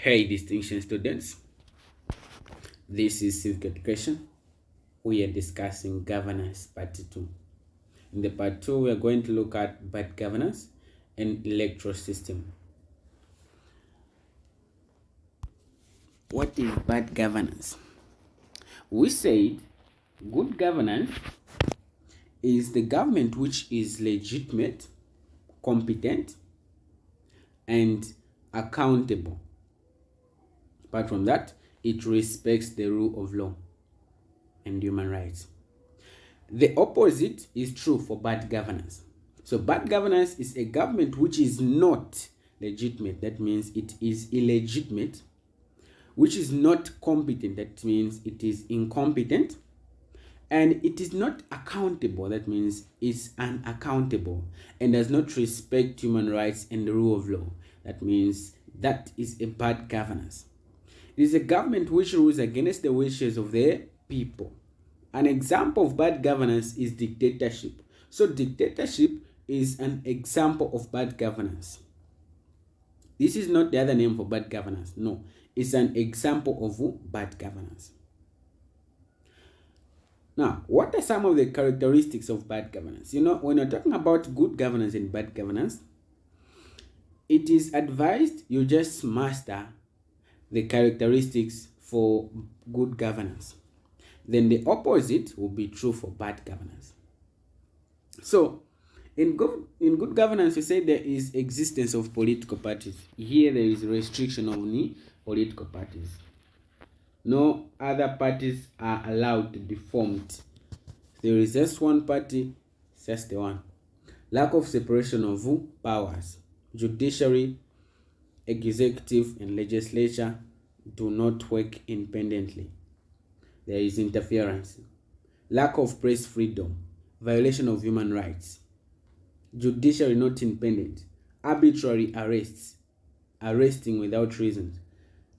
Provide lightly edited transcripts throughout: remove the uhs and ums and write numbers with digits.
Hey, distinction students, this is Civic Education. We are discussing governance part 2. In the part 2, we are going to look at bad governance and electoral system. What is bad governance? We said good governance is the government which is legitimate, competent, and accountable. Apart from that, it respects the rule of law and human rights. The opposite is true for bad governance. So bad governance is a government which is not legitimate. That means it is illegitimate. Which is not competent. That means it is incompetent. And it is not accountable. That means it's unaccountable and does not respect human rights and the rule of law. That means that is a bad governance. It is a government which rules against the wishes of the people. An example of bad governance is dictatorship. So dictatorship is an example of bad governance. This is not the other name for bad governance. No, it's an example of bad governance. Now, what are some of the characteristics of bad governance? When you're talking about good governance and bad governance, it is advised you just master the characteristics for good governance. Then the opposite will be true for bad governance. So, in good governance, we say there is existence of political parties. Here there is restriction of the political parties. No other parties are allowed to be formed. There is just one party, just the one. Lack of separation of powers. Judiciary, executive, and legislature do not work independently. There is interference, lack of press freedom, violation of human rights, judiciary not independent, arbitrary arrests, arresting without reasons,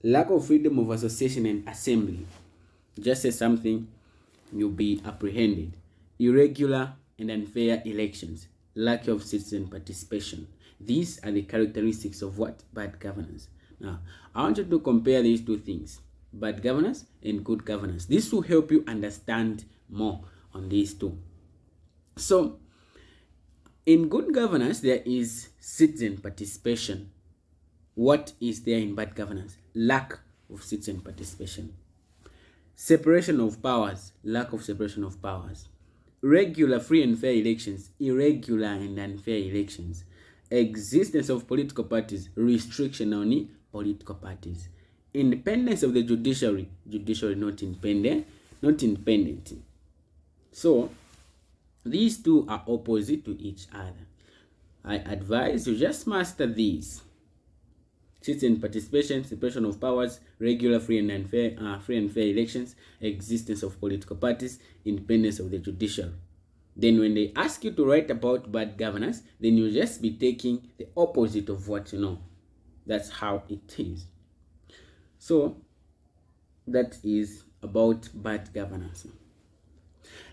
lack of freedom of association and assembly. Just say something, you'll be apprehended. Irregular and unfair elections, lack of citizen participation. These are the characteristics of what? Bad governance. Now, I want you to compare these two things. Bad governance and good governance. This will help you understand more on these two. So, in good governance, there is citizen participation. What is there in bad governance? Lack of citizen participation. Separation of powers. Lack of separation of powers. Regular, free and fair elections. Irregular and unfair elections. Existence of political parties. Restriction on political parties. Independence of the judiciary not independent. So these two are opposite to each other. I advise you just master these: citizen participation, separation of powers, regular, free and fair elections, existence of political parties, independence of the judiciary. Then when they ask you to write about bad governance, then you'll just be taking the opposite of what you know. That's how it is. So that is about bad governance.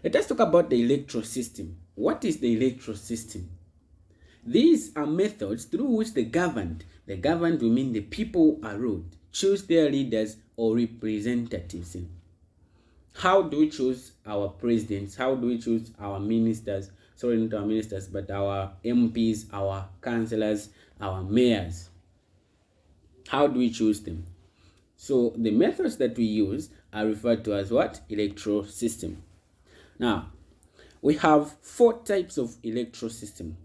Let us talk about the electoral system. What is the electoral system? These are methods through which the governed will mean the people are ruled, choose their leaders or representatives. How do we choose our presidents? How do we choose our ministers? Sorry, not our ministers, but our MPs, our councillors, our mayors. How do we choose them? So the methods that we use are referred to as what? Electoral system. Now, we have 4 types of electoral system.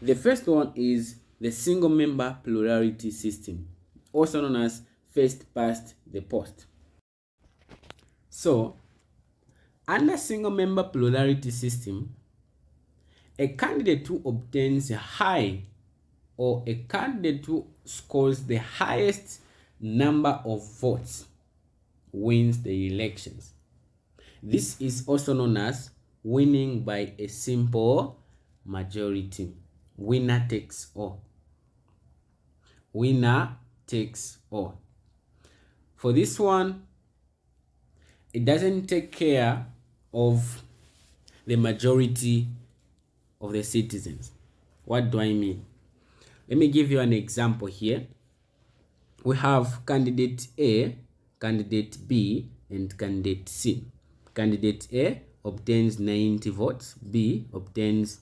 The first one is the single member plurality system, also known as first past the post. So, under single member plurality system, a candidate who obtains a high or a candidate who scores the highest number of votes wins the elections. This is also known as winning by a simple majority. Winner takes all. Winner takes all. For this one, it doesn't take care of the majority of the citizens. What do I mean? Let me give you an example here. we have candidate A, candidate B, and candidate C. Candidate A obtains 90 votes, B obtains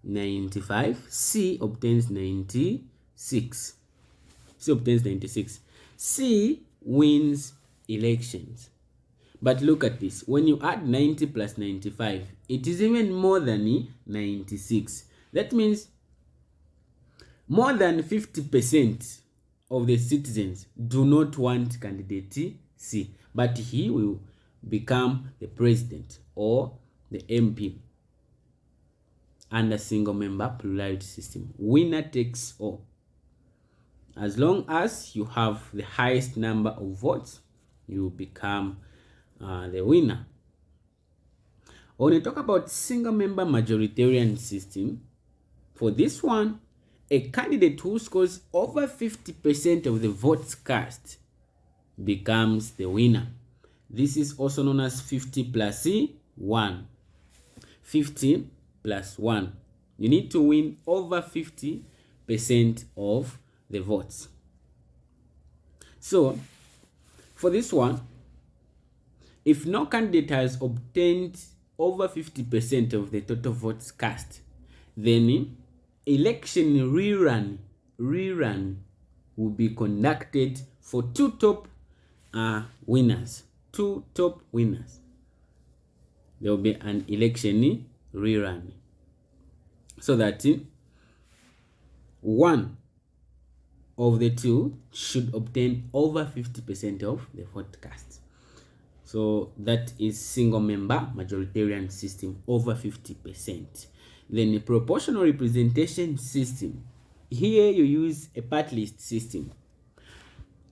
95, C obtains 96. C obtains 96. C wins elections. But look at this. When you add 90 plus 95, it is even more than 96. That means more than 50% of the citizens do not want candidate C, but he will become the president or the MP under single member plurality system. Winner takes all. As long as you have the highest number of votes, you become the winner. When we talk about single member majoritarian system, for this one, a candidate who scores over 50% of the votes cast becomes the winner. This is also known as 50 plus 1. 50 plus 1. You need to win over 50% of the votes. So, for this one, if no candidate has obtained over 50% of the total votes cast, then election rerun will be conducted for two top winners. Two top winners. There will be an election rerun, so that one of the two should obtain over 50% of the vote cast. So that is single member majoritarian system, over 50%. Then a proportional representation system. Here you use a party list system.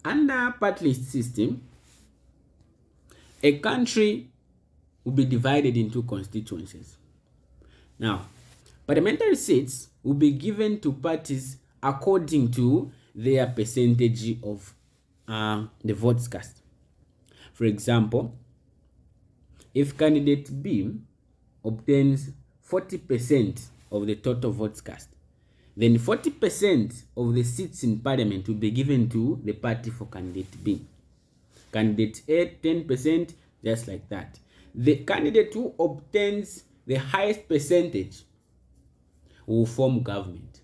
Under party list system, a country will be divided into constituencies. Now, parliamentary seats will be given to parties according to their percentage of the votes cast. For example, if candidate B obtains 40% of the total votes cast, then 40% of the seats in parliament will be given to the party for candidate B. Candidate A, 10%, just like that. The candidate who obtains the highest percentage will form government.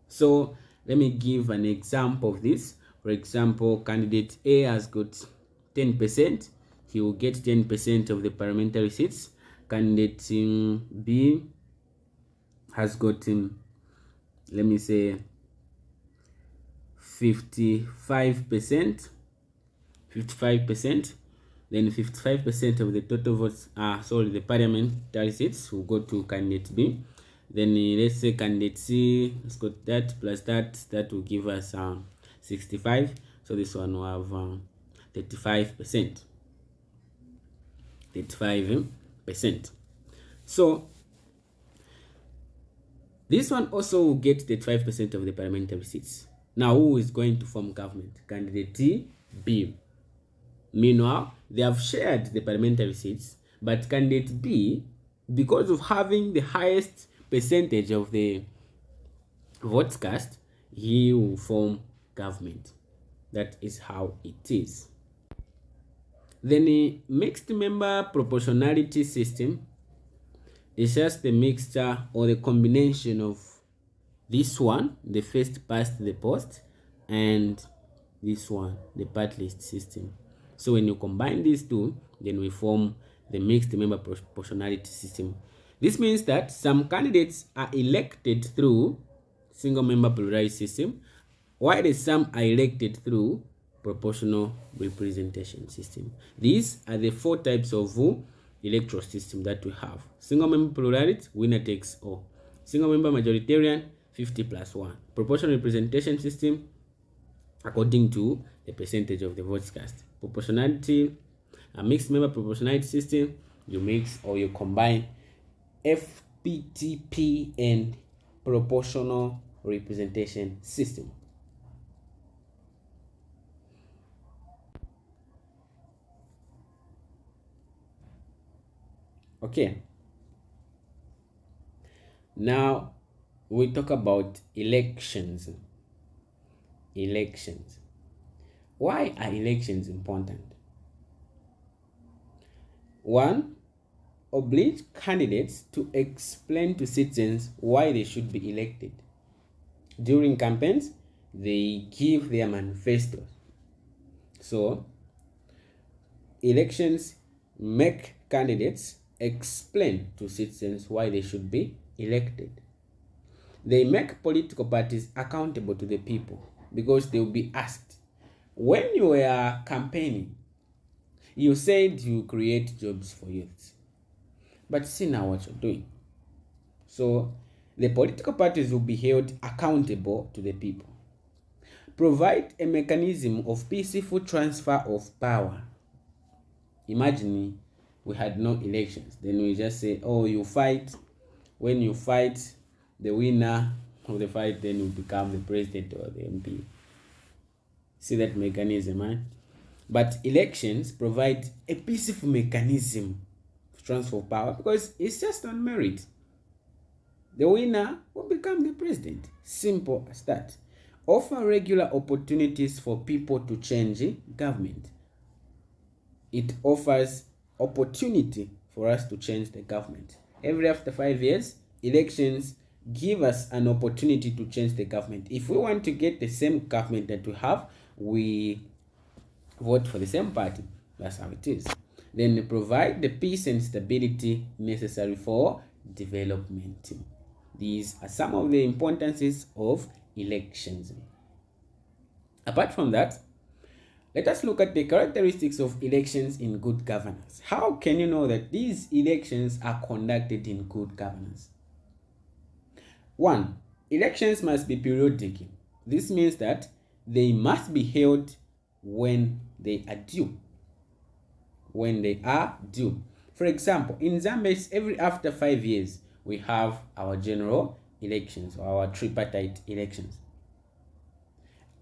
So let me give an example of this. For example, candidate A has got 10%. He will get 10% of the parliamentary seats. Candidate B has got, let me say, 55%. Then 55% of the total votes, the parliamentary seats will go to candidate B. Then let's say candidate C has got that plus that will give us 65. So this one will have 35%. 35%. So this one also will get 35% of the parliamentary seats. Now, who is going to form government? Candidate B. Meanwhile, they have shared the parliamentary seats, but candidate B, because of having the highest percentage of the votes cast, he will form government. That is how it is. Then a mixed member proportionality system is just the mixture or the combination of this one, the first past the post, and this one, the party list system. So when you combine these two, then we form the mixed member proportionality system. This means that some candidates are elected through single member plurality system, while some are elected through proportional representation system. These are the four types of electoral system that we have. Single member plurality, winner takes all. Single member majoritarian, 50 plus 1. Proportional representation system, according to the percentage of the votes cast. Proportionality, a mixed member proportionality system, you mix or you combine FPTP and proportional representation system. Okay. Now we talk about elections. Why are elections important? One, oblige candidates to explain to citizens why they should be elected. During campaigns, they give their manifestos. So, elections make candidates explain to citizens why they should be elected. They make political parties accountable to the people because they will be asked, when you were campaigning, you said you create jobs for youth, but see now what you're doing. So the political parties will be held accountable to the people. Provide a mechanism of peaceful transfer of power. Imagine we had no elections, then we just say, oh, you fight. When you fight, the winner of the fight then will become the president or the MP. See that mechanism, right? But elections provide a peaceful mechanism to transfer power because it's just on merit. The winner will become the president. Simple as that. Offer regular opportunities for people to change government. It offers opportunity for us to change the government. Every after 5 years, elections give us an opportunity to change the government. If we want to get the same government that we have, we vote for the same party. That's how it is. Then they provide the peace and stability necessary for development. These are some of the importances of elections. Apart from that, let us look at the characteristics of elections in good governance. How can you know that these elections are conducted in good governance? 1. Elections must be periodic. This means that they must be held when they are due. When they are due. For example, in Zambia, every after 5 years, we have our general elections or our tripartite elections.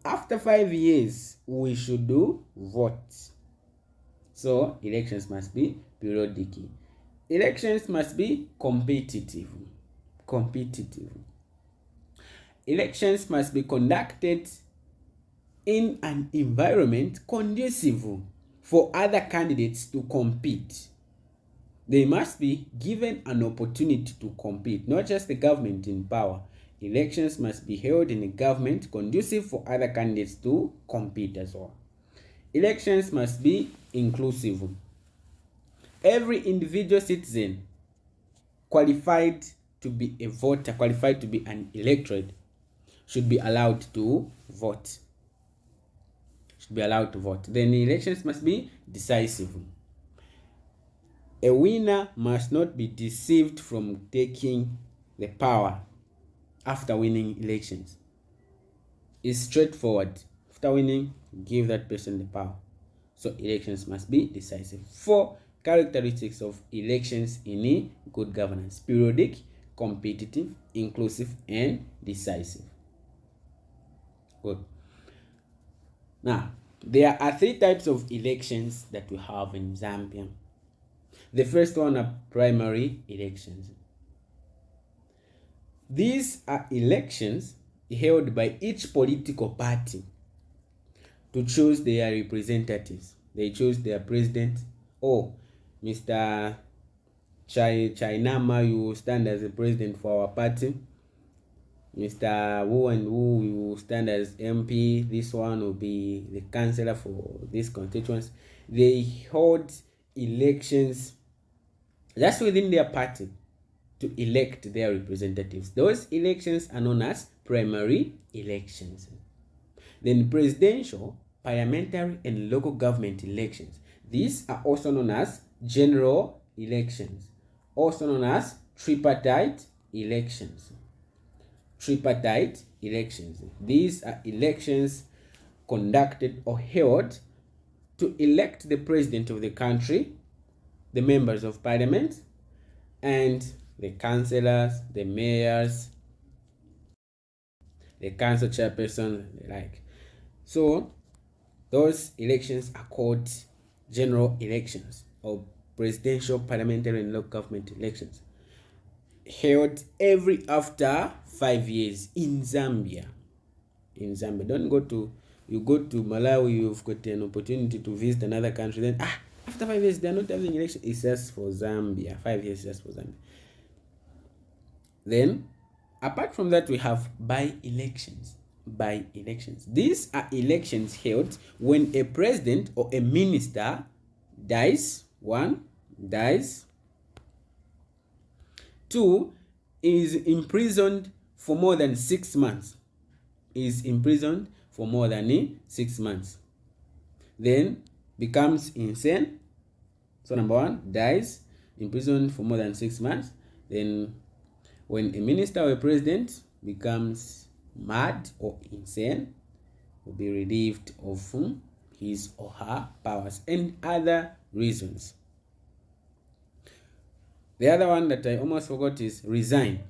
After 5 years, we should do vote. So, elections must be periodic. Elections must be competitive. Elections must be conducted in an environment conducive for other candidates to compete. They must be given an opportunity to compete, not just the government in power. Elections must be held in a government conducive for other candidates to compete as well. Elections must be inclusive. Every individual citizen qualified to be a voter, qualified to be an electorate, should be allowed to vote. Then elections must be decisive. A winner must not be deceived from taking the power after winning elections. It's straightforward. After winning, give that person the power. So elections must be decisive. 4 characteristics of elections in a good governance: periodic, competitive, inclusive, and decisive. Good. Now, there are 3 types of elections that we have in Zambia. The first one are primary elections. These are elections held by each political party to choose their representatives. They choose their president. Oh, Mr. Chainama, you stand as a president for our party. Mr. Wu and Wu, you stand as MP. This one will be the councillor for this constituency. They hold elections just within their party to elect their representatives. Those elections are known as primary elections. Then presidential, parliamentary, and local government elections. These are also known as general elections, also known as tripartite elections. These are elections conducted or held to elect the president of the country, the members of parliament, and the councillors, the mayors, the council chairperson, like. So those elections are called general elections or presidential, parliamentary, and local government elections, held every after 5 years in Zambia. Don't go to You go to Malawi, you've got an opportunity to visit another country. Then after 5 years, they're not having election. It's just for Zambia. 5 years just for Zambia. Then, apart from that, we have by-elections. By-elections. These are elections held when a president or a minister dies. 1, dies. 2, is imprisoned for more than 6 months. Is imprisoned for more than 6 months. Then becomes insane. So number 1, dies, imprisoned for more than 6 months. Then when a minister or a president becomes mad or insane, will be relieved of his or her powers and other reasons. The other one that I almost forgot is resign.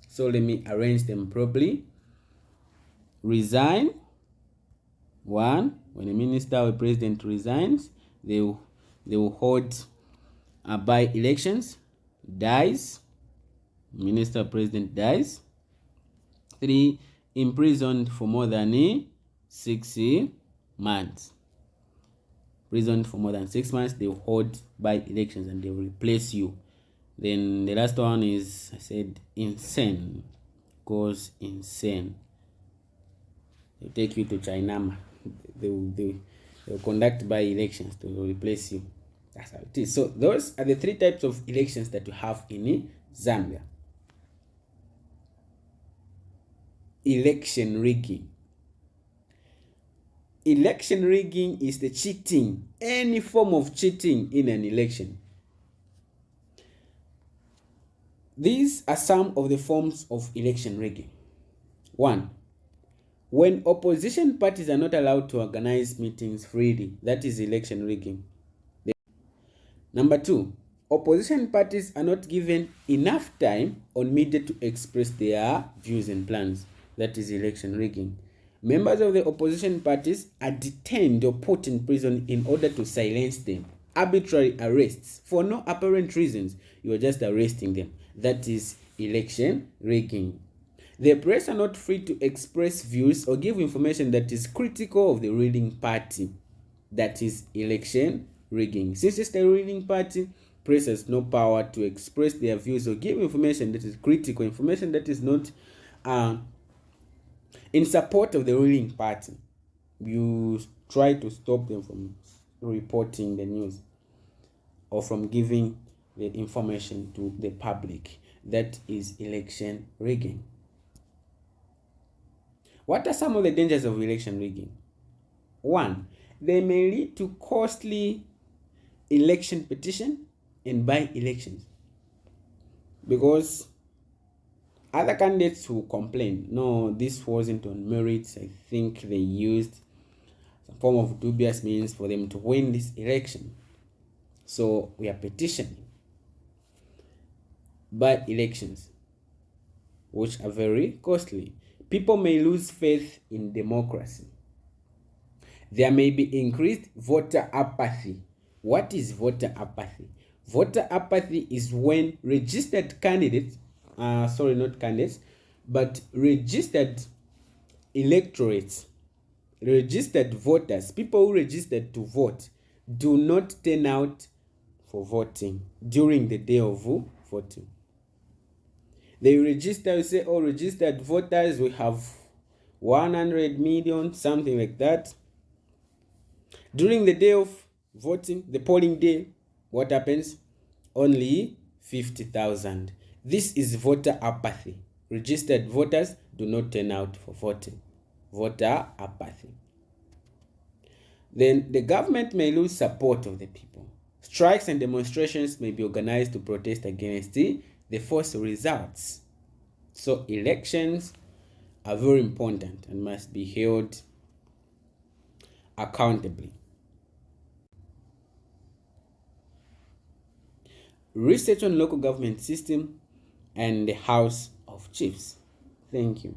So let me arrange them properly. Resign. 1, when a minister or a president resigns, they will hold by-elections. Dies, minister or president dies. 3, imprisoned for more than 6 months. Imprisoned for more than 6 months, they will hold by-elections and they will replace you. Then the last one is, I said, insane. Goes insane. They'll take you to China. They will conduct by-elections to replace you. That's how it is. So those are the 3 types of elections that you have in Zambia. Election rigging. Election rigging is the cheating, any form of cheating in an election. These are some of the forms of election rigging. 1, when opposition parties are not allowed to organize meetings freely, that is election rigging. Number 2, opposition parties are not given enough time on media to express their views and plans, that is election rigging. Members of the opposition parties are detained or put in prison in order to silence them. Arbitrary arrests for no apparent reasons. You are just arresting them. That is election rigging. The press are not free to express views or give information that is critical of the ruling party. That is election rigging. Since it's the ruling party, press has no power to express their views or give information that is critical, information that is not in support of the ruling party. You try to stop them from reporting the news or from giving the information to the public. That is election rigging. What are some of the dangers of election rigging? 1, they may lead to costly election petition and by-elections, because other candidates will complain, no, this wasn't on merits. I think they used some form of dubious means for them to win this election. So we are petitioning. By-elections, which are very costly. People may lose faith in democracy. There may be increased voter apathy. What is voter apathy? Voter apathy is when registered candidates, not candidates, but registered electorates, registered voters, people who registered to vote, do not turn out for voting during the day of voting. They register, you say, registered voters, we have 100 million, something like that. During the day of voting, the polling day, what happens? Only 50,000. This is voter apathy. Registered voters do not turn out for voting. Voter apathy. Then the government may lose support of the people. Strikes and demonstrations may be organized to protest against the false results. So elections are very important and must be held accountably. Research on local government system and the House of Chiefs. Thank you.